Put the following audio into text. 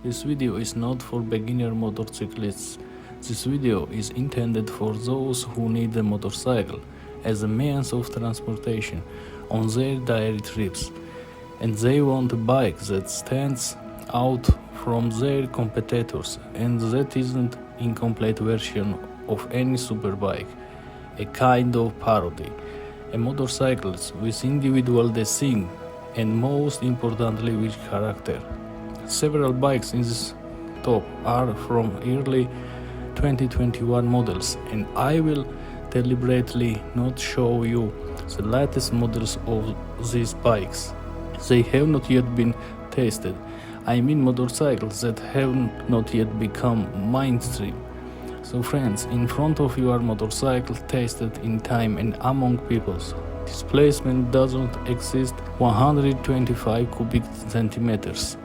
This video is not for beginner motorcyclists. This video is intended for those who need a motorcycle as a means of transportation on their daily trips, and they want a bike that stands out from their competitors and that isn't incomplete version of any superbike, a kind of parody, a motorcycle with individual design and most importantly with character. Several bikes in this top are from early 2021 models, and I will deliberately not show you the latest models of these bikes. They have not yet been tested. I mean motorcycles that have not yet become mainstream. So friends, in front of you are motorcycles tested in time and among peoples. Displacement doesn't exist 125 cubic centimeters.